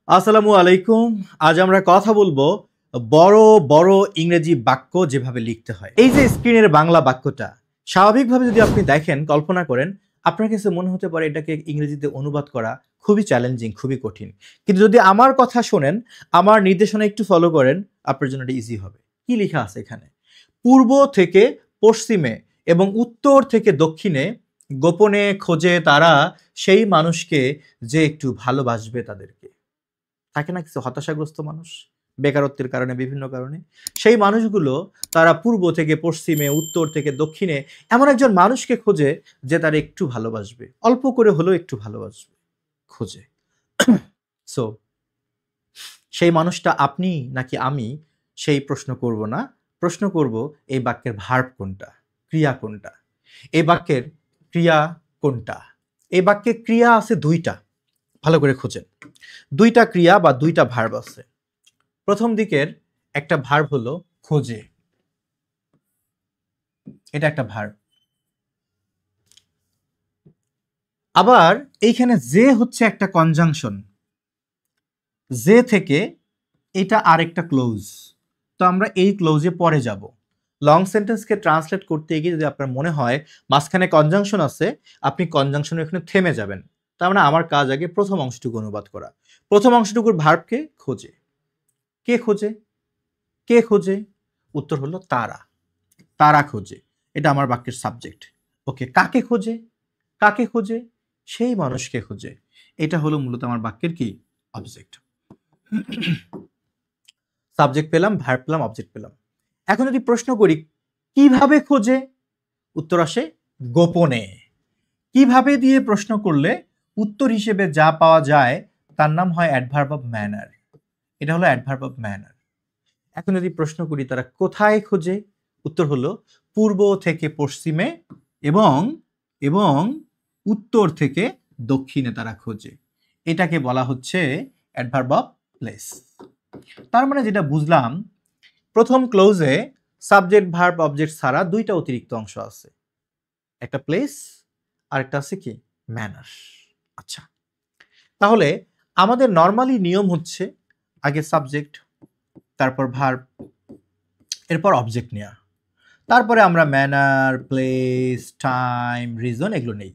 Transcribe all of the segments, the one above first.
আসসালামু আলাইকুম। আজ আমরা কথা বলবো বড় বড় ইংরেজি বাক্য যেভাবে লিখতে হয়। এই যে স্ক্রিনের বাংলা বাক্যটা স্বাভাবিকভাবে যদি আপনি দেখেন, কল্পনা করেন, আপনার কাছে মনে হতে পারে এটাকে ইংরেজিতে অনুবাদ করা খুবই চ্যালেঞ্জিং, খুবই কঠিন। কিন্তু যদি আমার কথা শোনেন, আমার নির্দেশনা একটু ফলো করেন, আপনার জন্য এটা ইজি হবে। কি লেখা আছে এখানে? পূর্ব থেকে পশ্চিমে এবং উত্তর থেকে দক্ষিণে গোপনে খোঁজে তারা সেই মানুষকে যে একটু ভালোবাসবে তাদেরকে। থাকে না কিছু হতাশাগ্রস্ত মানুষ, বেকারত্বের কারণে, বিভিন্ন কারণে। সেই মানুষগুলো তারা পূর্ব থেকে পশ্চিমে, উত্তর থেকে দক্ষিণে এমন একজন মানুষকে খোঁজে যে তারা একটু ভালোবাসবে, অল্প করে হলেও একটু ভালোবাসবে, খোঁজে। সো সেই মানুষটা আপনি নাকি আমি, সেই প্রশ্ন করব না। প্রশ্ন করব এই বাক্যের ভার্ব কোনটা, ক্রিয়া কোনটা। এই বাক্যের ক্রিয়া কোনটা? এই বাক্যে ক্রিয়া আছে দুইটা, ভালো করে খোঁজেন। দুইটা ক্রিয়া বা দুইটা ভার্ব আছে। প্রথম দিকের একটা ভার্ব হলো খোঁজে, এটা একটা ভার্ব। আবার এইখানে যে হচ্ছে একটা কনজাংশন, যে থেকে এটা আরেকটা ক্লোজ। তো আমরা এই ক্লোজে পরে যাব। লং সেন্টেন্সকে ট্রান্সলেট করতে গিয়ে যদি আপনার মনে হয় মাঝখানে কনজাংশন আছে, আপনি কনজাংশন এখানে থেমে যাবেন। তার মানে আমার কাজ আগে প্রথম অংশটুকু অনুবাদ করা। প্রথম অংশটুকুর ভার্বকে খোঁজে। কে খোঁজে? কে খোঁজে? উত্তর হলো তারা। তারা খোঁজে, এটা আমার বাক্যের সাবজেক্ট। ওকে, কাকে খোঁজে? কাকে খোঁজে? সেই মানুষকে খোঁজে। এটা হলো মূলত আমার বাক্যের কি? অবজেক্ট। সাবজেক্ট পেলাম, ভার্ব পেলাম, অবজেক্ট পেলাম। এখন যদি প্রশ্ন করি কিভাবে খোঁজে, উত্তর আসে গোপনে। কিভাবে দিয়ে প্রশ্ন করলে উত্তর হিসেবে যা পাওয়া যায় তার নাম হয় অ্যাডভার্ব অফ ম্যানার। এটা হলো অ্যাডভার্ব অফ ম্যানার। এখন যদি প্রশ্ন করি তারা কোথায় খোঁজে, উত্তর হলো পূর্ব থেকে পশ্চিমে এবং এবং উত্তর থেকে দক্ষিণে তারা খোঁজে। এটাকে বলা হচ্ছে অ্যাডভার্ব অফ প্লেস। তার মানে যেটা বুঝলাম, প্রথম ক্লোজে সাবজেক্ট ভার্ব অবজেক্ট ছাড়া দুইটা অতিরিক্ত অংশ আছে, একটা প্লেস আর একটা আছে কি? ম্যানার। আচ্ছা, তাহলে আমাদের নর্মালি নিয়ম হচ্ছে আগে সাবজেক্ট, তারপর ভার্ব, এরপর অবজেক্ট নেওয়া, তারপরে আমরা ম্যানার, প্লেস, টাইম, রিজন এগুলো নেই।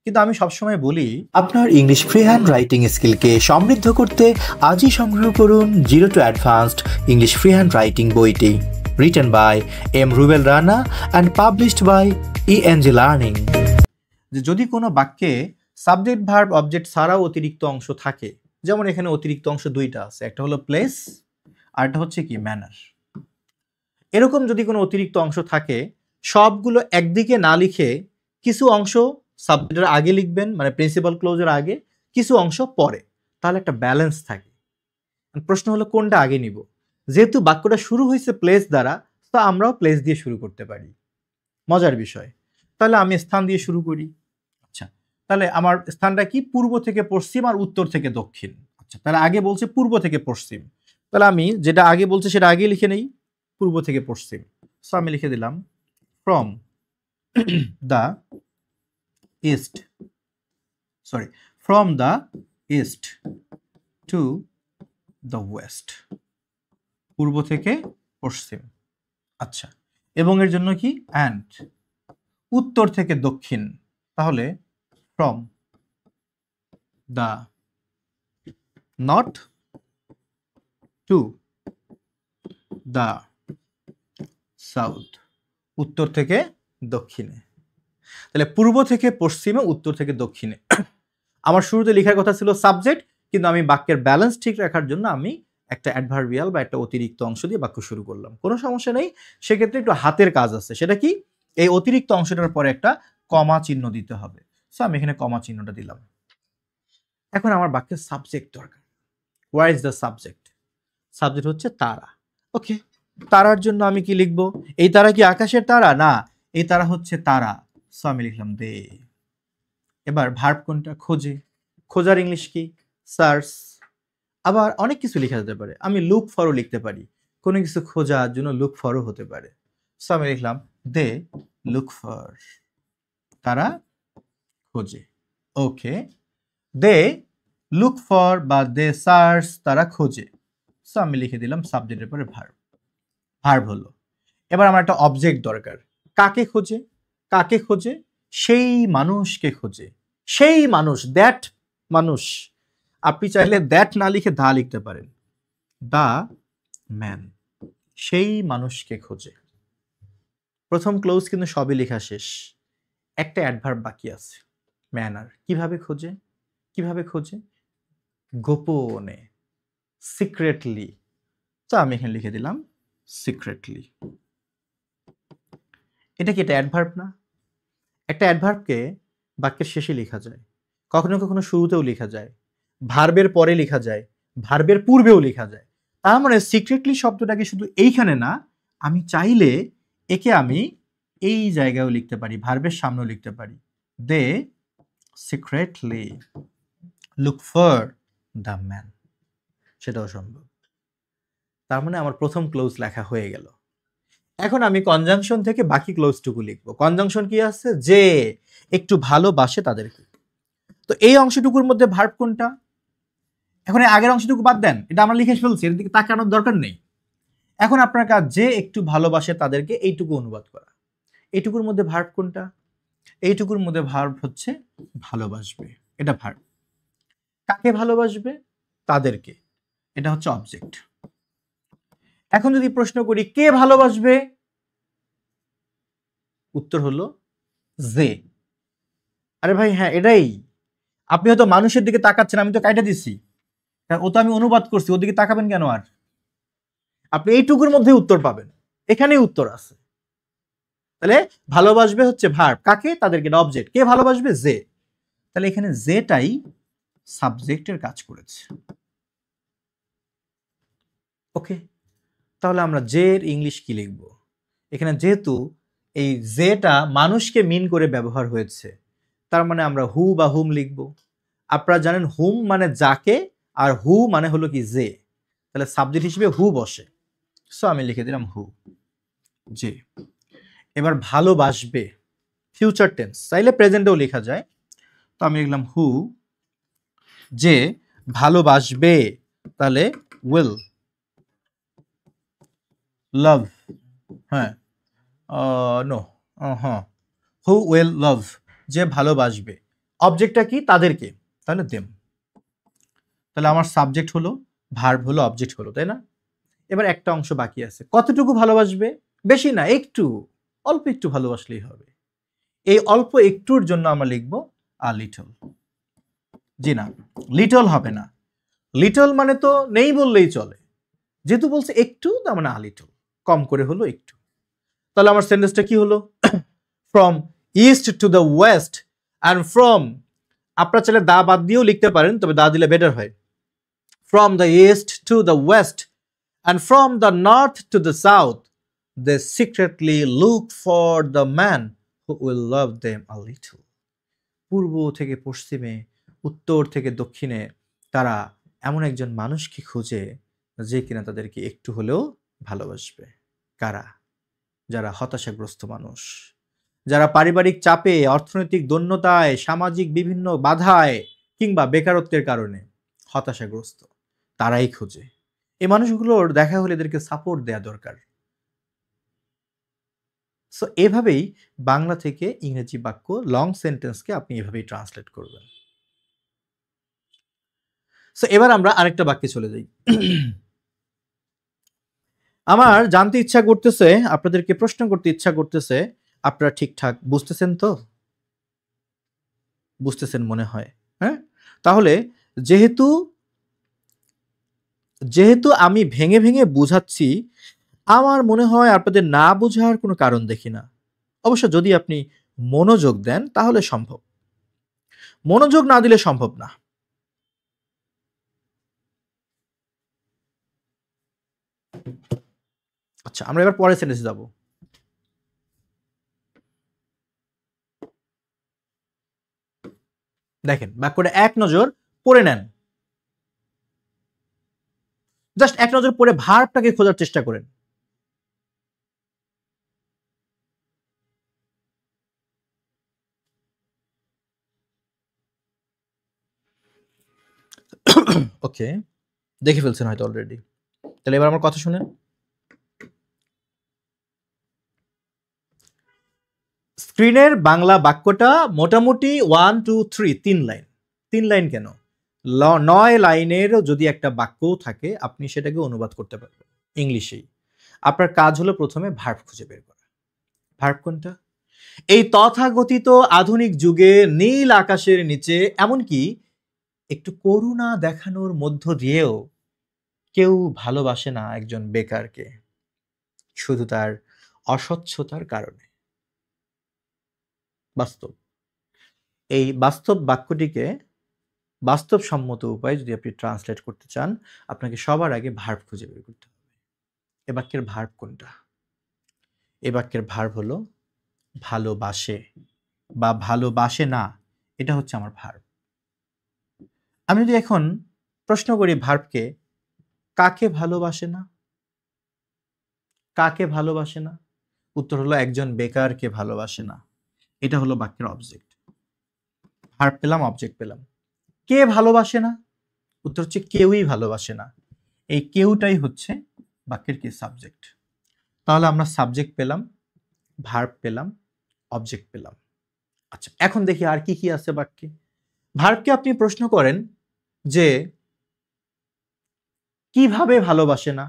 কিন্তু আমি সবসময় বলি আপনার ইংলিশ ফ্রি হ্যান্ড রাইটিং স্কিলকে সমৃদ্ধ করতে আজই সংগ্রহ করুন zero to advanced English free hand writing বইটি, written by M Rubel Rana and published by ENG learning. যে যদি কোনো বাক্যে সাবজেক্ট ভার্ব অবজেক্ট ছাড়াও অতিরিক্ত অংশ থাকে, যেমন এখানে অতিরিক্ত অংশ দুইটা আছে, একটা হলো প্লেস আর একটা হচ্ছে কি? ম্যানার। এরকম যদি কোনো অতিরিক্ত অংশ থাকে, সবগুলো একদিকে না লিখে কিছু অংশ সাবজেক্টের আগে লিখবেন, মানে প্রিন্সিপাল ক্লোজের আগে, কিছু অংশ পরে, তাহলে একটা ব্যালেন্স থাকে। প্রশ্ন হলো কোনটা আগে নিব। যেহেতু বাক্যটা শুরু হয়েছে প্লেস দ্বারা, তো আমরাও প্লেস দিয়ে শুরু করতে পারি। মজার বিষয়। তাহলে আমি স্থান দিয়ে শুরু করি। আচ্ছা, তাহলে আমার স্থানটা কি? পূর্ব থেকে পশ্চিম আর উত্তর থেকে দক্ষিণ। আচ্ছা, তাহলে আগে বলছে পূর্ব থেকে পশ্চিম, তাহলে আমি যেটা আগে বলছে সেটা আগে লিখে নেই, পূর্ব থেকে পশ্চিম। সো আমি লিখে দিলাম from the east, sorry, from the east to the West. পূর্ব থেকে পশ্চিম। আচ্ছা, এবং এর জন্য কি? অ্যান্ড উত্তর থেকে দক্ষিণ, তাহলে from the north to the south, উত্তর থেকে দক্ষিণে। তাহলে পূর্ব থেকে পশ্চিমে, উত্তর থেকে দক্ষিণে। আমার শুরুতে লেখার কথা ছিল সাবজেক্ট, কিন্তু আমি বাক্যের ব্যালেন্স ঠিক রাখার জন্য আমি একটা অ্যাডভার্বিয়াল বা একটা অতিরিক্ত অংশ দিয়ে বাক্য শুরু করলাম। কোনো সমস্যা নেই, সেক্ষেত্রে একটু হাতের কাজ আছে। সেটা কি? এই অতিরিক্ত অংশটার পরে একটা কমা চিহ্ন দিতে হবে। সো আমি এখানে কমা চিহ্নটা দিলাম। এখন আমার বাক্যের সাবজেক্ট দরকার। Where is the subject? Subject হচ্ছে তারা। ওকে, তারার জন্য আমি কি লিখব? এই তারা কি আকাশের তারা? না, এই তারা হচ্ছে তারা। সো আমি লিখলাম দে। এবার ভার্ব কোনটা? খোঁজে। খোঁজার ইংলিশ কি? সার্চ। আবার অনেক কিছু লেখা যেতে পারে, আমি লুক ফরও লিখতে পারি। কোনো কিছু খোঁজার জন্য লুক ফরও হতে পারে। সো আমি লিখলাম দে লুক ফর। তারা খোঁজে। ওকে, দে লুক ফর বা দে সার্চ, তারা খোঁজে। সো আমি লিখে দিলাম সাবজেক্টের পরে ভার্ব। ভার্ব হলো। এবার আমার একটা অবজেক্ট দরকার। কাকে খোঁজে? কাকে খোঁজে? সেই মানুষকে খোঁজে। সেই মানুষ, দ্যাট মানুষ। আপনি চাইলে দ্যাট না লিখে দা লিখতে পারেন। দা ম্যান, সেই মানুষকে খোঁজে। প্রথম ক্লোজ কিন্তু সবই লেখা শেষ, একটা অ্যাডভার্ব বাকি আছে, ম্যানার। কিভাবে খোঁজে? কিভাবে খোঁজে? গোপনে, সিক্রেটলি। তো আমি এখানে লিখে দিলাম সিক্রেটলি। এটা কি এটা অ্যাডভার্ব না? একটা অ্যাডভার্বকে বাক্যের শেষে লেখা যায়, কখনো কখনো শুরুতেও লেখা যায়, ভার্বের পরে লেখা যায়, ভার্বের পূর্বেও লেখা যায়। তার মানে সিক্রেটলি শব্দটাকে শুধু এইখানে না, আমি চাইলে একে আমি এই জায়গায়ও লিখতে পারি, ভার্বের সামনেও লিখতে পারি। They secretly look for the man, সেটাও সম্ভব। তার মানে আমার প্রথম ক্লোজ লেখা হয়ে গেল। এখন আমি কনজাংশন থেকে বাকি ক্লোজটুকু লিখবো। কনজাংশন কি আছে? যে একটু ভালোবাসে তাদেরকে। তো এই অংশটুকুর মধ্যে ভার্ব কোনটা? এখন এই আগের অংশটুকু বাদ দেন, এটা আমরা লিখে ফেলছি, এর দিকে তাকানোর দরকার নেই। এখন আপনার কাজ যে একটু ভালোবাসে তাদেরকে এইটুকু অনুবাদ করা। এইটুকুর মধ্যে ভার্ব কোনটা? এইটুকুর মধ্যে ভার্ব হচ্ছে ভালোবাসবে, এটা ভার্ব। কাকে ভালোবাসবে? তাদেরকে, এটা হচ্ছে অবজেক্ট। এখন যদি প্রশ্ন করি কে ভালোবাসবে, উত্তর হলো যে। আরে ভাই হ্যাঁ এটাই। আপনি হয়তো মানুষের দিকে তাকাচ্ছেন, আমি তো কাইটা দিচ্ছি, ও তো আমি অনুবাদ করছি, ওদিকে তাকাবেন কেন? আর আপনি এইটুকুর মধ্যে উত্তর পাবেন, এখানেই উত্তর আছে। তাহলে ভালোবাসবে হচ্ছে ভার্ব, কাকে? তাদেরকে, অবজেক্ট। কে ভালোবাসবে? যে। তাহলে এখানে যেটাই সাবজেক্টের কাজ করেছে। ওকে, তাহলে আমরা জের ইংলিশ কি লিখব? এখানে যেহেতু এই যেটা মানুষকে মিন করে ব্যবহার হয়েছে, তার মানে আমরা হু বা হুম লিখব। আপনারা জানেন হুম মানে যাকে, আর হু মানে হলো কি যে। তাহলে সাবজেক্ট হিসেবে হু বসে। সো আমি লিখে দিলাম হু, যে। এবার ভালোবাসবে, ফিউচার টেন্স, চাইলে প্রেজেন্টেও লেখা যায়। তো আমি লিখলাম হু, যে ভালোবাসবে, তাহলে উইল লাভ, হ্যাঁ নো, হ্যাঁ, হু উইল লাভ, যে ভালোবাসবে। অবজেক্টটা কি? তাদেরকে, তাহলে দেম। তাহলে আমার সাবজেক্ট হলো, ভার্ব হলো, অবজেক্ট হলো, তাই না? এবার একটা অংশ বাকি আছে, কতটুকু ভালোবাসবে? বেশি না, একটু, অল্প একটু ভালোবাসলেই হবে। এই অল্প একটুর জন্য আমরা লিখবো আ লিটল। জি না, লিটল হবে না। লিটল মানে তো নেই বললেই চলে, যেহেতু বলছে একটু, তার মানে আ লিটল, কম করে হলো একটু। তাহলে আমার সেন্টেন্সটা কি হলো? From east to the West and from, আপনারা চাইলে দা বাদ দিয়েও লিখতে পারেন, তবে দা দিলে বেটার হয়। From the east to the West and from the north to the south, they secretly look for the man who will love them a little. পূর্ব থেকে পশ্চিমে, উত্তর থেকে দক্ষিণে, তারা এমন একজন মানুষকে খুঁজে যে কিনা তাদেরকে একটু হলেও ভালোবাসবে। কারা? যারা হতাশাগ্রস্ত মানুষ, যারা পারিবারিক চাপে, অর্থনৈতিক দৈন্যতায়, সামাজিক বিভিন্ন বাধায় কিংবা বেকারত্বের কারণে হতাশাগ্রস্ত, তারাই খোঁজে। এই মানুষগুলোর দেখা হলে এদেরকে সাপোর্ট দেয়া দরকার। সো এভাবেই বাংলা থেকে ইংরেজি বাক্য, লং সেন্টেন্সকে আপনি এভাবেই ট্রান্সলেট করবেন। সো এবার আমরা আরেকটা বাক্যে চলে যাই। আমার জানতে ইচ্ছা করতেছে, আপনাদেরকে প্রশ্ন করতে ইচ্ছা করতেছে, আপনারা ঠিকঠাক বুঝতেছেন তো? বুঝতেছেন মনে হয়, হ্যাঁ? তাহলে যেহেতু যেহেতু আমি ভেঙে ভেঙে বুঝাচ্ছি, আমার মনে হয় আপনাদের না বোঝার কোনো কারণ দেখি না। অবশ্য যদি আপনি মনোযোগ দেন তাহলে সম্ভব, মনোযোগ না দিলে সম্ভব না। আচ্ছা, আমরা এবার পরের সেন্টেন্সে যাব। দেখেন বাক্যটা এক নজর পড়ে নেন, জাস্ট এক নজর পড়ে ভার্বটাকে খোঁজার চেষ্টা করেন। ওকে, দেখে ফেলছেন হয়তো অলরেডি। তাহলে এবার আমার কথা শুনেন। স্ক্রিনের বাংলা বাক্যটা মোটামুটি 1 2 3 3 লাইন। 3 লাইন কেন, 9 লাইনের যদি একটা বাক্যও থাকে আপনি সেটাকে অনুবাদ করতে পারবেন ইংলিশেই। আপনার কাজ হলো প্রথমে ভার্ব খুঁজে বের করা। ভার্ব কোনটা? এই তথাকথিত আধুনিক যুগে নীল আকাশের নিচে এমনকি একটু করুণা দেখানোর মধ্য দিয়েও কেউ ভালোবাসে না একজন বেকারকে, শুধু তার অস্বচ্ছতার কারণে। বাস্তব। এই বাস্তব বাক্যটিকে বাস্তবসম্মত উপায়ে যদি আপনি ট্রান্সলেট করতে চান, আপনাকে সবার আগে ভার্ব খুঁজে বের করতে হবে। এ বাক্যের ভার্ব কোনটা? এ বাক্যের ভার্ব হলো ভালোবাসে বা ভালোবাসে না, এটা হচ্ছে আমার ভার্ব। আমি যদি এখন প্রশ্ন করি ভার্বকে, কাকে ভালোবাসে না? কাকে ভালোবাসে না? উত্তর হলো একজন বেকারকে ভালোবাসে না। এটা হলো বাক্যের অবজেক্ট। ভার্ব পেলাম, অবজেক্ট পেলাম। কে ভালোবাসে না? উত্তর হচ্ছে কেউই ভালোবাসে না। এই কেউটাই হচ্ছে বাক্যের কি? সাবজেক্ট। তাহলে আমরা সাবজেক্ট পেলাম, ভার্ব পেলাম, অবজেক্ট পেলাম। আচ্ছা, এখন দেখি আর কি কি আছে বাক্যে। ভার্বকে আপনি প্রশ্ন করেন যে কিভাবে ভালোবাসে না,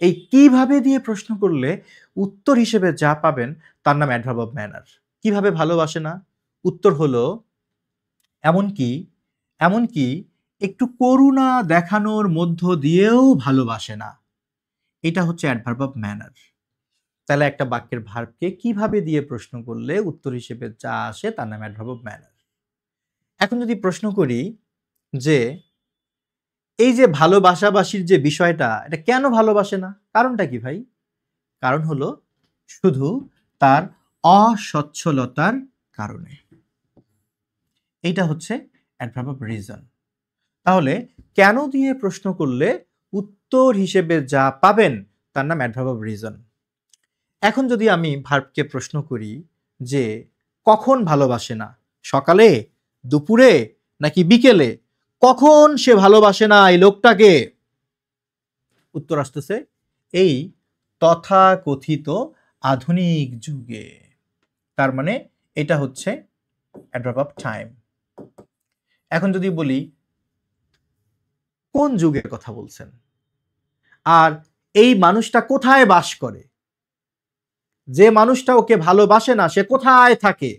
এই কিভাবে দিয়ে প্রশ্ন করলে উত্তর হিসেবে যা পাবেন তার নাম অ্যাডভার্ব অফ ম্যানার। কিভাবে ভালোবাসে না? উত্তর হলো এমনকি এমনকি একটু করুণা দেখানোর মধ্য দিয়েও ভালোবাসে না। এটা হচ্ছে অ্যাডভার্ব অফ ম্যানার। তাহলে একটা বাক্যের ভার্বকে কিভাবে দিয়ে প্রশ্ন করলে উত্তর হিসেবে যা আসে তার নাম অ্যাডভার্ব অফ ম্যানার। এখন যদি প্রশ্ন করি যে এই যে ভালোবাসাবাসির যে বিষয়টা, এটা কেন ভালোবাসে না? কারণটা কি ভাই? কারণ হলো শুধু তার অসচ্ছলতার কারণে। এইটা হচ্ছে অ্যাডভার্ব অফ রিজন। তাহলে কেন দিয়ে প্রশ্ন করলে উত্তর হিসেবে যা পাবেন তার নাম অ্যাডভার্ব অফ রিজন। এখন যদি আমি ভার্বকে প্রশ্ন করি যে কখন ভালোবাসে না, সকালে, দুপুরে নাকি বিকেলে, কখন সে ভালোবাসে না এই লোকটাকে? উত্তর আসতেছে এই তথাকথিত আধুনিক যুগে। তার মানে এটা হচ্ছে অ্যাডভার্ব অফ টাইম। এখন যদি বলি কোন যুগের কথা বলছেন, আর এই মানুষটা কোথায় বাস করে, যে মানুষটা ওকে ভালোবাসে না সে কোথায় থাকে?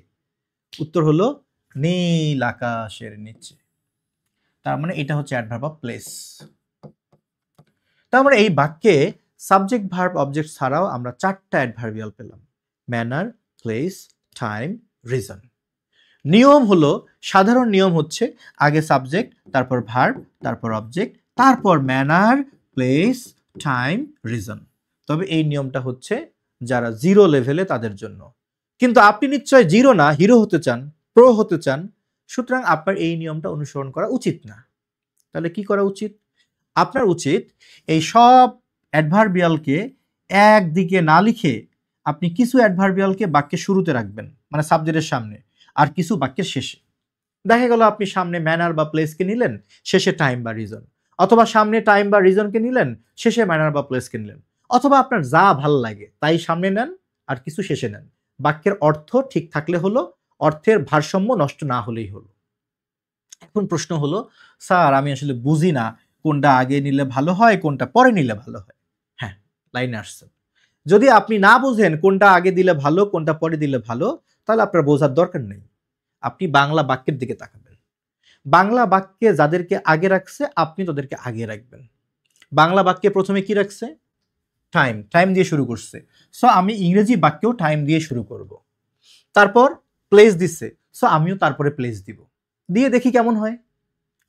উত্তর হলো নীল আকাশের নিচে। তার মানে এটা হচ্ছে অ্যাডভার্ব অফ প্লেস। তার মানে এই বাক্যে সাবজেক্ট, ভার্ব, অবজেক্ট ছাড়াও আমরা 4টা অ্যাডভার্বিয়াল পেলাম: ম্যানার, প্লেস, টাইম, রিজন। নিয়ম হলো, সাধারণ নিয়ম হচ্ছে আগে সাবজেক্ট, তারপর ভার্ব, তারপর অবজেক্ট, তারপর ম্যানার, প্লেস, টাইম, রিজন। তবে এই নিয়মটা হচ্ছে যারা 0 লেভেলে তাদের জন্য। কিন্তু আপনি নিশ্চয় 0 না, হিরো হতে চান, প্রো হতে চান, সুতরাং আপনার এই নিয়মটা অনুসরণ করা উচিত না। তাহলে কি করা উচিত? আপনার উচিত এই সব অ্যাডভার্বিয়ালকে একদিকে না লিখে আপনি কিছু অ্যাডভার্বিয়ালকে বাক্যের শুরুতে রাখবেন, মানে সাবজেক্টের সামনে, আর কিছু বাক্যের শেষে। দেখা গেল আপনি সামনে ম্যানার বা প্লেসকে নিলেন, শেষে টাইম বা রিজন, অথবা সামনে টাইম বা রিজনকে নিলেন, শেষে ম্যানার বা প্লেসকে নিলেন, অথবা আপনার যা ভাল লাগে তাই সামনে নেন আর কিছু শেষে নেন। বাক্যের অর্থ ঠিক থাকলে হলো, অর্থের ভারসাম্য নষ্ট না হলেই হলো। এখন প্রশ্ন হলো, স্যার আমি আসলে বুঝি না কোনটা আগে নিলে ভালো হয়, কোনটা পরে নিলে ভালো হয়। হ্যাঁ, লাইনে আসছে। যদি আপনি না বুঝেন কোনটা আগে দিলে ভালো, কোনটা পরে দিলে ভালো, তাহলে আপনার বোঝার দরকার নেই। আপনি বাংলা বাক্যের দিকে তাকাবেন। বাংলা বাক্যে যাদেরকে আগে রাখছে আপনি তাদেরকে আগে রাখবেন। বাংলা বাক্যে প্রথমে কি রাখছে? টাইম। টাইম দিয়ে শুরু করছে, সো আমি ইংরেজি বাক্যেও টাইম দিয়ে শুরু করব। তারপর প্লেস দিচ্ছে, সো আমিও তারপরে প্লেস দিব, দিয়ে দেখি কেমন হয়।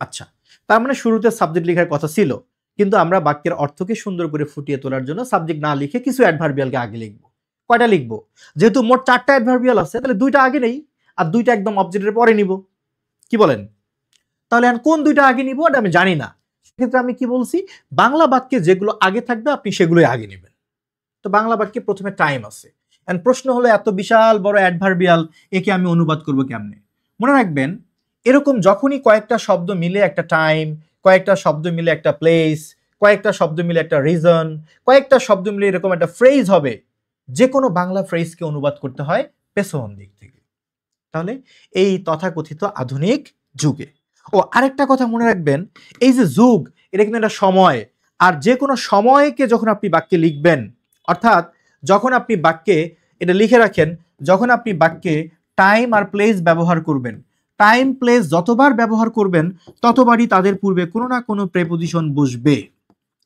আচ্ছা, তার মানে শুরুতে সাবজেক্ট লেখার কথা ছিল, কিন্তু আমরা বাক্যের অর্থকে সুন্দর করে ফুটিয়ে তোলার জন্য সাবজেক্ট না লিখে কিছু অ্যাডভার্বিয়ালকে আগে লিখবো। কয়টা লিখবো? যেহেতু মোট 4টা অ্যাডভার্বিয়াল আছে, তাহলে 2টা আগে নেই আর 2টা একদম অবজেক্টের পরে নিব। কি বলেন? তাহলে এখন কোন 2টা আগে নিব এটা আমি জানি না। সেক্ষেত্রে আমি কি বলছি, বাংলা বাক্যে যেগুলো আগে থাকবে আপনি সেগুলোই আগে নেবেন। তো বাংলা বাক্যে প্রথমে টাইম আছে। এন্ড প্রশ্ন হলো, এত বিশাল বড় অ্যাডভার্বিয়াল একে আমি অনুবাদ করব কেমনে? মনে রাখবেন, এরকম যখনই কয়েকটা শব্দ মিলে একটা টাইম, কয়েকটা শব্দ মিলে একটা প্লেস, কয়েকটা শব্দ মিলে একটা রিজন, কয়েকটা শব্দ মিলে এরকম একটা ফ্রেজ হবে। যে কোনো বাংলা ফ্রেজকে অনুবাদ করতে হয় পেছন দিক থেকে। তাহলে এই তথাকথিত আধুনিক যুগে। ও আরেকটা কথা মনে রাখবেন, এই যে যুগ, এটা কিন্তু একটা সময়। আর যে কোনো সময়কে যখন আপনি বাক্যে লিখবেন, অর্থাৎ যখন আপনি বাক্যে, এটা লিখে রাখেন, যখন আপনি বাক্যে টাইম আর প্লেস ব্যবহার করবেন, টাইম প্লেস যতবার ব্যবহার করবেন ততবারই তাদের পূর্বে কোনো না কোনো প্রেপোজিশন বসবে।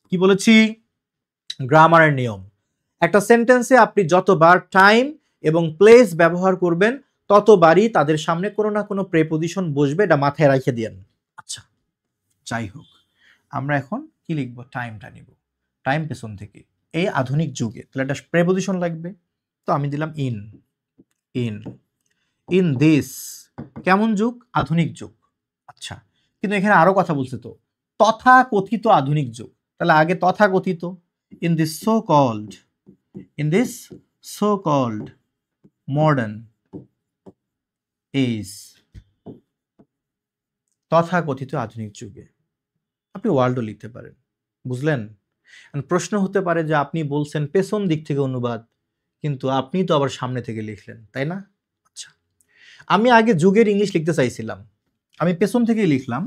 কি বলেছি? গ্রামারের নিয়ম। একটা সেন্টেন্সে আপনি যতবার টাইম এবং প্লেস ব্যবহার করবেন ততবারই তাদের সামনে কোনো না কোনো প্রেপোজিশন বসবে, এটা মাথায় রেখে দিয়েন। আচ্ছা, যাই হোক, আমরা এখন কি লিখবো? টাইমটা নিব, টাইম পেছন থেকে। এই আধুনিক যুগে তাহলে একটা প্রেপোজিশন লাগবে, তো আমি দিলাম ইন। ইন ইন দিস কেমন যুগ? আধুনিক যুগ। আচ্ছা, কিন্তু এখানে আরো কথা বলছে তো, তথাকথিত আধুনিক যুগ। তাহলে আগে তথাকথিত, in this so called, in this so called modern age, তথাকথিত আধুনিক যুগে। আপনি ওয়ার্ল্ডও লিখতে পারেন, বুঝলেন? প্রশ্ন হতে পারে যে আপনি বলছেন পেছন দিক থেকে অনুবাদ, কিন্তু আপনি তো আবার সামনে থেকে লিখলেন, তাই না? আচ্ছা, আমি আগে যুগের ইংলিশ লিখতে চাইছিলাম, আমি পেছন থেকেই লিখলাম।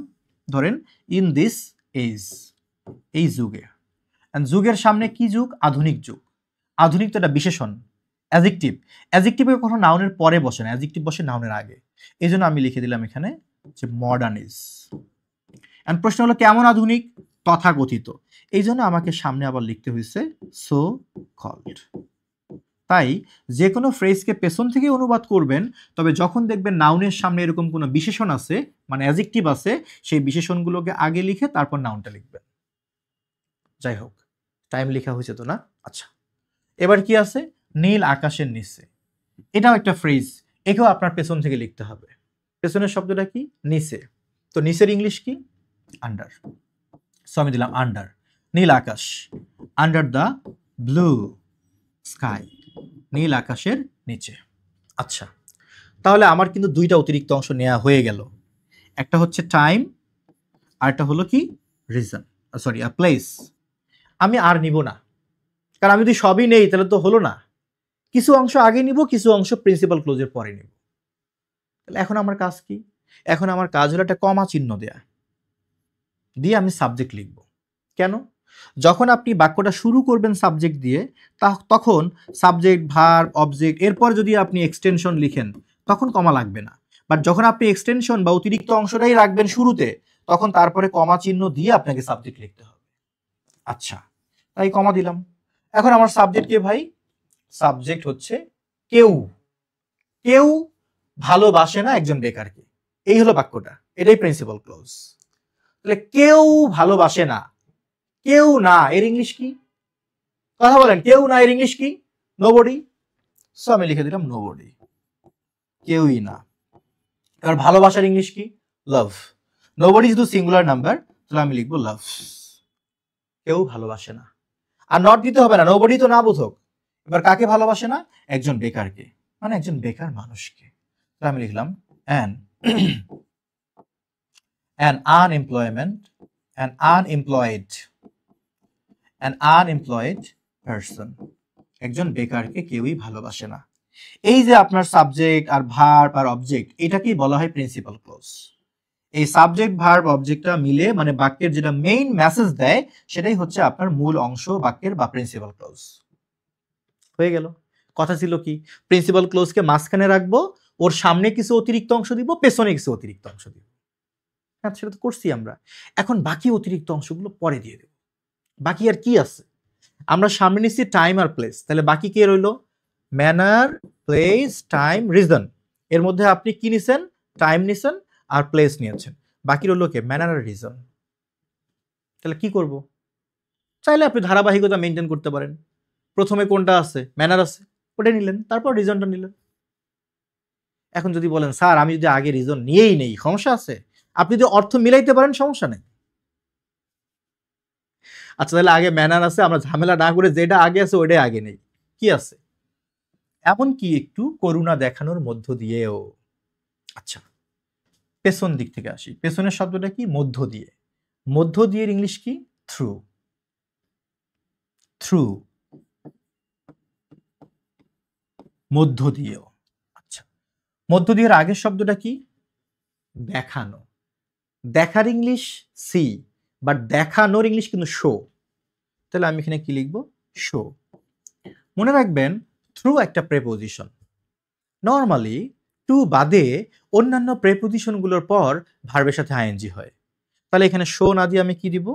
ধরেন ইন দিস এজ, এই যুগে। যুগের সামনে কি যুগ? আধুনিক যুগ। আধুনিক তো একটা বিশেষণ, অ্যাডজেক্টিভ। অ্যাডজেক্টিভে কখনো নাউনের পরে বসে না, অ্যাডজেক্টিভ বসে নাউনের আগে। এই জন্য আমি লিখে দিলাম এখানে যে মডার্ন ইজ। প্রশ্ন হলো কেমন আধুনিক? তথাকথিত। এই জন্য আমাকে সামনে আবার লিখতে হয়েছে সো কল্ড। তাই যে কোনো ফ্রেজকে পেছন থেকে অনুবাদ করবেন, তবে যখন দেখবেন নাউনের সামনে এরকম কোনো বিশেষণ আছে, মানে অ্যাডজেক্টিভ আছে, সেই বিশেষণগুলোকে আগে লিখে তারপর নাউনটা লিখবেন। যাই হোক, টাইম লেখা হয়েছে তো না? আচ্ছা, এবার কি আছে? নীল আকাশের নিচে। এটাও একটা ফ্রেজ, একেও আপনার পেছন থেকে লিখতে হবে। পেছনের শব্দটা কি? নিচে। তো নিচের ইংলিশ কি? আন্ডার। সো আমি দিলাম আন্ডার, নীল আকাশ, আন্ডার দ্য ব্লু স্কাই, নীল আকাশের নিচে। আচ্ছা, তাহলে আমার কিন্তু দুইটা অতিরিক্ত অংশ নেওয়া হয়ে গেল। একটা হচ্ছে টাইম, আর একটা হলো কি? Reason, sorry place. আমি আর নিব না, কারণ আমি যদি সবই নেই তাহলে তো হলো না। কিছু অংশ আগে নিব, কিছু অংশ প্রিন্সিপাল ক্লোজের পরে নিব। তাহলে এখন আমার কাজ কি? এখন আমার কাজ হলো একটা কমা চিহ্ন দেয়া, দিয়ে আমি সাবজেক্ট লিখব। কেন? যখন আপনি বাক্যটা শুরু করবেন সাবজেক্ট দিয়ে, তখন সাবজেক্ট, ভার্ব, অবজেক্ট, এরপর যদি আপনি এক্সটেনশন লিখেন তখন কমা লাগবে না। বাট যখন আপনি এক্সটেনশন বা অতিরিক্ত অংশটাই রাখবেন শুরুতে, তখন তারপরে কমা চিহ্ন দিয়ে আপনাকে সাবজেক্ট লিখতে হবে। আচ্ছা, তাই কমা দিলাম। এখন আমার সাবজেক্ট কে ভাই? সাবজেক্ট হচ্ছে কেউ। কেউ ভালোবাসে না একজন বেকারকে। এই হলো বাক্যটা, এটাই প্রিন্সিপাল ক্লোজ। তাহলে কেউ ভালোবাসে না, কেউ না, এর ইংলিশ কি? কথা বলেন, কেউ না এর ইংলিশ কি? নোবডি। সো আমি লিখে দিলাম নোবডি, কেউই না। এবার ভালোবাসার ইংলিশ কি? Love. Nobody is the singular number, তাহলে আমি লিখবো লাভ। কেউ ভালোবাসে না, আর নট দিতে হবে না, নোবডি তো না বোধক। এবার কাকে ভালোবাসে না? একজন বেকারকে, মানে একজন বেকার মানুষকে। তাহলে আমি লিখলাম an unemployed person, একজন বেকারকে কেউই ভালোবাসে না। এই যে আপনার সাবজেক্ট আর ভার্ব আর অবজেক্ট, এটাকেই বলা হয় প্রিন্সিপাল ক্লোজ। এই সাবজেক্ট, ভার্ব, অবজেক্টটা মিলে মানে বাক্যের যেটা মেইন মেসেজ দেয়, সেটাই হচ্ছে আপনার মূল অংশ বাক্যের বা প্রিন্সিপাল ক্লোজ। হয়ে গেল। কথা ছিল কি? প্রিন্সিপাল ক্লোজকে মাঝখানে রাখবো, ওর সামনে কিছু অতিরিক্ত অংশ দিব, পেছনে কিছু অতিরিক্ত অংশ দিব। হ্যাঁ, সেটা তো করছি আমরা। এখন বাকি অতিরিক্ত অংশগুলো পরে দিয়ে দেব। বাকি আর কি আছে? আমরা সামনে নিচ্ছি টাইম আর প্লেস, তাহলে বাকি কে রইলো? Manner, place, time, reason. এর মধ্যে আপনি কি নিছেন? টাইম নিছেন আর প্লেস নিয়েছেন। বাকি রইলো কে? ম্যানার আর রিজন। তাহলে কি করব? চাইলে আপনি ধারাবাহিকতা মেনটেন করতে পারেন। প্রথমে কোনটা আছে? ম্যানার আছে, ওটা নিলেন, তারপর রিজনটা নিলেন। এখন যদি বলেন স্যার আমি যদি আগে রিজন নিয়েই নেই, সমস্যা আছে? আপনি যদি অর্থ মিলাইতে পারেন সমস্যা নেই। আচ্ছা, তাহলে আগে ম্যানার আছে, আমরা ঝামেলা না করে যেটা আগে আছে ওইটাই আগে নেই। কি আছে? এমনকি একটু করুণা দেখানোর মধ্য দিয়েও। আচ্ছা, পেছন দিক থেকে আসি। পেছনের শব্দটা কি? মধ্য দিয়ে। মধ্য দিয়ে ইংলিশ কি? থ্রু। থ্রু, মধ্য দিয়েও। আচ্ছা, মধ্য দিয়ের আগের শব্দটা কি? দেখানো। দেখার ইংলিশ সি, বাট দেখানোর ইংলিশ কিন্তু শো। তাহলে আমি এখানে কি লিখব? শো। মনে রাখবেন থ্রু একটা প্রেপোজিশন। নর্মালি টু বাদে অন্যান্য প্রেপোজিশনগুলোর পর ভার্বের সাথে আইএনজি হয়। তাহলে এখানে শো না দিয়ে আমি কি দিব?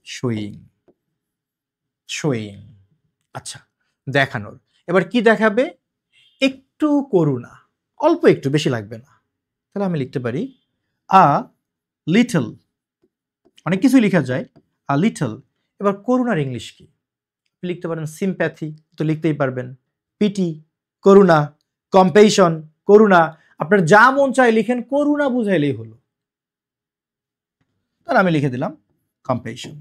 শোয়িং। শোয়িং। আচ্ছা, দেখানোর। এবার কি দেখাবে? একটু করুণা, অল্প একটু, বেশি লাগবে না। তাহলে আমি লিখতে পারি আ লিটল। অনেক কিছুই লেখা যায়, আ লিটল। এবার করুণার ইংলিশ কি? আপনি লিখতে পারেন সিম্প্যাথি, তো লিখতেই পারবেন। পিটি, করুণা। কম্পেশন, করুণা। আপনার যা মন চায় লিখেন, করুণা বুঝাইলেই হলো। তাহলে আমি লিখে দিলাম কম্পেশন।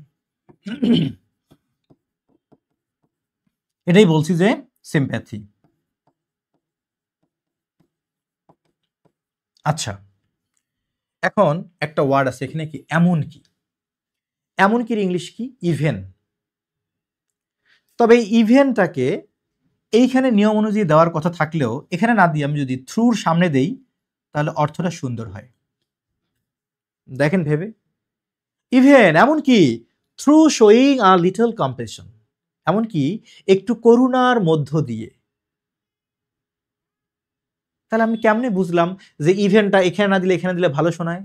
এটাই বলছি যে সিম্প্যাথি। আচ্ছা, এখন একটা ওয়ার্ড আছে এখানে কি? এমন কি। এমন কি ইংলিশ কি? ইভেন। তবে এই ইভেনটাকে এইখানে নিয়ম অনুযায়ী দেওয়ার কথা থাকলেও এখানে না দিয়ে আমি যদি থ্রুর সামনে দেই তাহলে অর্থটা সুন্দর হয়। দেখেন ভেবে, ইভেন এমনকি থ্রু শোয়িং আ লিটল কম্পেশন, এমনকি একটু করুণার মধ্য দিয়ে। তাহলে আমি কেমনে বুঝলাম যে ইভেনটা এখানে না দিলে এখানে দিলে ভালো শোনায়?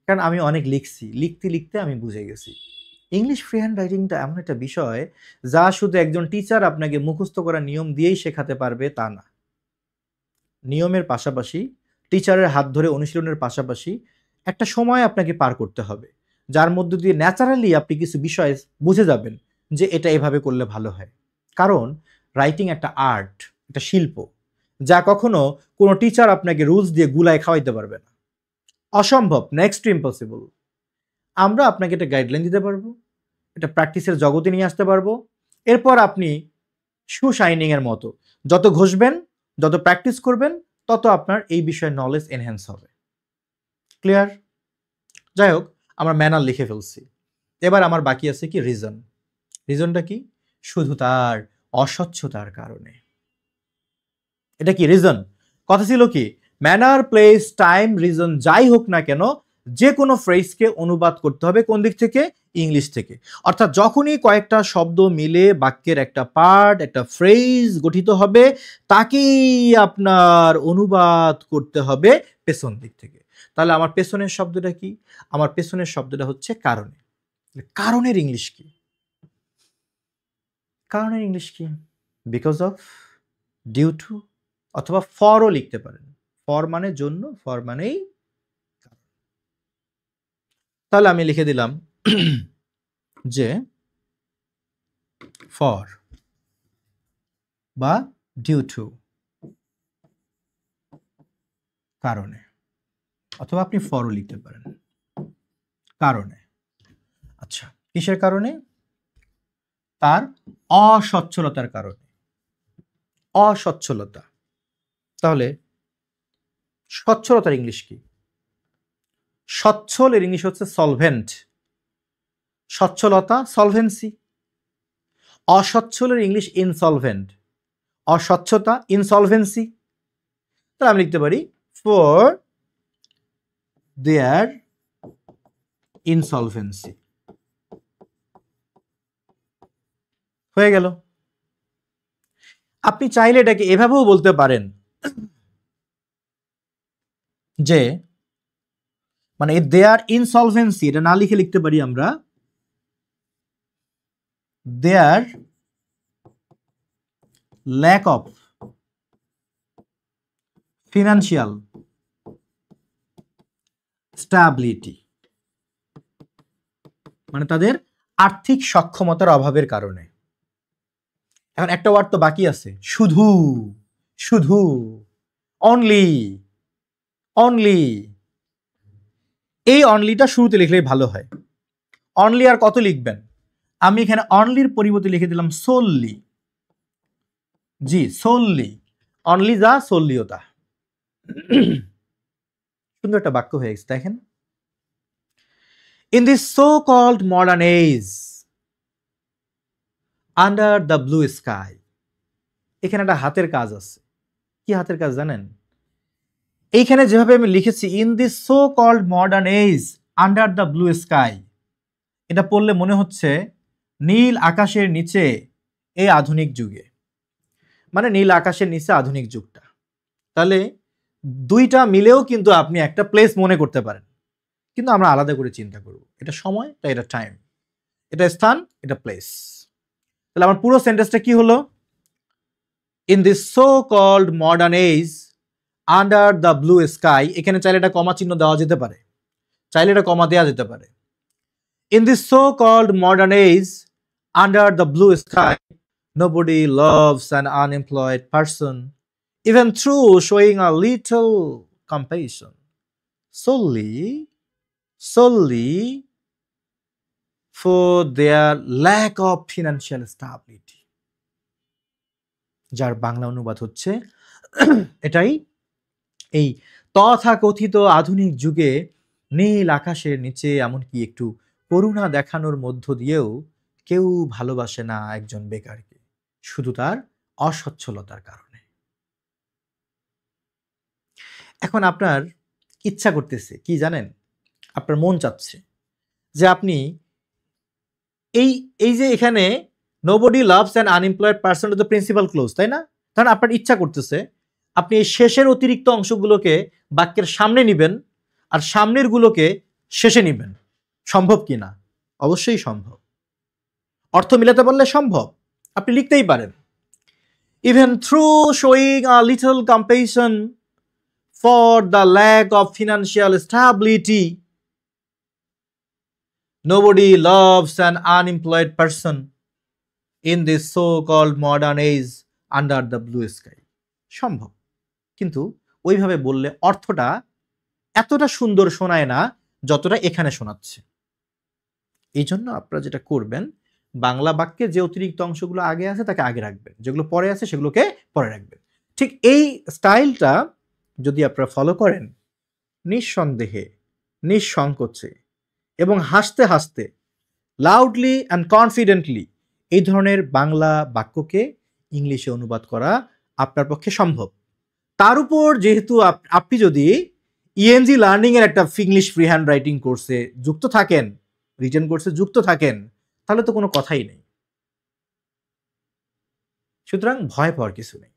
কারণ আমি অনেক লিখছি, লিখতে লিখতে আমি বুঝে গেছি। ইংলিশ ফ্রি হ্যান্ড রাইটিংটা এমন একটা বিষয় যা শুধু একজন টিচার আপনাকে মুখস্থ করা নিয়ম দিয়েই শেখাতে পারবে তা না। নিয়মের পাশাপাশি, টিচারের হাত ধরে অনুশীলনের পাশাপাশি একটা সময় আপনাকে পার করতে হবে, যার মধ্য দিয়ে ন্যাচারালি আপনি কিছু বিষয় বুঝে যাবেন যে এটা এভাবে করলে ভালো হয়। কারণ রাইটিং একটা আর্ট, একটা শিল্প, যা কখনো কোনো টিচার আপনাকে রুলস দিয়ে গুলায় খাওয়াইতে পারবে না। অসম্ভব, নেক্সট টু ইম্পসিবল। আমরা আপনাকে একটা গাইডলাইন দিতে পারবো, এটা প্র্যাকটিসের জগতে নিয়ে আসতে পারবো। এরপর আপনি শু শাইনিং এর মতো যত ঘষবেন, যত প্র্যাকটিস করবেন, তত আপনার এই বিষয়ে নলেজ এনহ্যান্স হবে। ক্লিয়ার? যাই হোক, আমরা ম্যানার লিখে ফেলছি। এবার আমার বাকি আছে কি? রিজন। রিজনটা কি? শুধু তার অস্বচ্ছতার কারণে। এটা কি রিজন? কথা ছিল কি? ম্যানার, প্লেস, টাইম, রিজন যাই হোক না কেন, যে কোনো ফ্রেজকে অনুবাদ করতে হবে কোন দিক থেকে? ইংলিশ থেকে। অর্থাৎ যখনই কয়েকটা শব্দ মিলে বাক্যের একটা পার্ট, একটা ফ্রেজ গঠিত হবে, তাকেই আপনার অনুবাদ করতে হবে পেছন দিক থেকে। তাহলে আমার পেছনের শব্দটা কি? আমার পেছনের শব্দটা হচ্ছে কারণে। কারণের ইংলিশ কি? কারণের ইংলিশ কি? বিকজ অফ, ডিউ টু, অথবা ফরও লিখতে পারেন। ফর মানে জন্য, ফর মানেই। তাহলে আমি লিখে দিলাম যে ফর বা ডিউ টু, কারণে। অথবা আপনি ফরও লিখতে পারেন, কারণে। আচ্ছা, কিসের কারণে? তার অসচ্ছলতার কারণে। অসচ্ছলতা। তাহলে সচ্ছলতার ইংলিশ কি? সচ্ছল এর ইংলিশ হচ্ছে সলভেন্ট। সচ্ছলতা সলভেন্সি। অসচ্ছলের ইংলিশ ইনসলভেন্ট। অস্বচ্ছতা ইনসলভেন্সি। তাহলে আমি লিখতে পারি ফর দেয়ার ইনসলভেন্সি। হয়ে গেল। আপনি চাইলে এটাকে এভাবেও বলতে পারেন যে মানে দেয়ার ইনসলভেন্সি, এটা না লিখে লিখতে পারি আমরা দেয়ার ল্যাক অফ ফিনান্সিয়াল স্ট্যাবিলিটি, মানে তাদের আর্থিক সক্ষমতার অভাবের কারণে। এখন একটা ওয়ার্ড তো বাকি আছে, শুধু। শুধু, অনলি। অনলি, এই অনলিটা শুরুতে লিখলেই ভালো হয়। অনলি আর কত লিখবেন? আমি এখানে অনলির পরিবর্তে লিখে দিলাম সোললি। জি, সোললি। অনলি যা, সোললিও তা। সুন্দর একটা বাক্য হয়ে গেছে, দেখেন। In this so called modern age under the blue sky. এখানে একটা হাতের কাজ আছে। কি হাতের কাজ জানেন? এইখানে যেভাবে আমি লিখেছি in this so called modern age under the blue sky, এটা পড়লে মনে হচ্ছে নীল আকাশের নিচে এই আধুনিক যুগে, মানে নীল আকাশের নিচে আধুনিক যুগটা। তাহলে দুইটা মিলেও কিন্তু আপনি একটা প্লেস মনে করতে পারেন, কিন্তু আমরা আলাদা করে চিন্তা করব। এটা সময়, এটা টাইম, এটা স্থান, এটা প্লেস। তাহলে আমার পুরো সেন্টেন্সটা কি হলো? In this so called modern age under the blue sky. এখানে চাইলে এটা কমা চিহ্ন দেওয়া যেতে পারে, চাইলে এটা কমা দেওয়া যেতে পারে। In this so called modern age under the blue sky nobody loves an unemployed person even through showing a little compassion solely for their lack of financial stability। যার বাংলা অনুবাদ হচ্ছে এটাই, এই তথাকথিত আধুনিক যুগে নীল আকাশের নিচে এমনকি একটু করুণা দেখানোর মধ্য দিয়েও কেউ ভালোবাসে না একজন বেকারকে, শুধু তার অসচ্ছলতার কারণে। এখন আপনার ইচ্ছা করতেছে কি জানেন? আপনার মন চাচ্ছে যে আপনি এই যে এখানে nobody loves an unemployed person to the principal clause, তাই না? কারণ আপনার ইচ্ছা করতেছে আপনি এই শেষের অতিরিক্ত অংশগুলোকে বাক্যের সামনে নিবেন আর সামনের গুলোকে শেষে নিবেন। সম্ভব কি না? অবশ্যই সম্ভব। অর্থ মিলাতে পারলে সম্ভব, আপনি লিখতেই পারেন। Even through showing a little compassion for the lack of financial stability, nobody loves an unemployed person in this so-called modern age under the blue sky. সম্ভব, কিন্তু ওইভাবে বললে অর্থটা এতটা সুন্দর শোনায় না যতটা এখানে শোনাচ্ছে। এই জন্য আপনারা যেটা করবেন, বাংলা বাক্যে যে অতিরিক্ত অংশগুলো আগে আছে তাকে আগে রাখবেন, যেগুলো পরে আছে সেগুলোকে পরে রাখবেন। ঠিক এই স্টাইলটা যদি আপনারা ফলো করেন, নিঃসন্দেহে, নিঃসংকোচে এবং হাসতে হাসতে, লাউডলি অ্যান্ড কনফিডেন্টলি এই ধরনের বাংলা বাক্যকে ইংলিশে অনুবাদ করা আপনার পক্ষে সম্ভব। তার উপর যেহেতু আপনি যদি ইএনজি লার্নিং এর একটা ইংলিশ ফ্রি হ্যান্ড রাইটিং কোর্সে যুক্ত থাকেন, রিটেন কোর্সে যুক্ত থাকেন, তাহলে তো কোনো কথাই নেই। সুতরাং ভয় পাওয়ার কিছু নেই।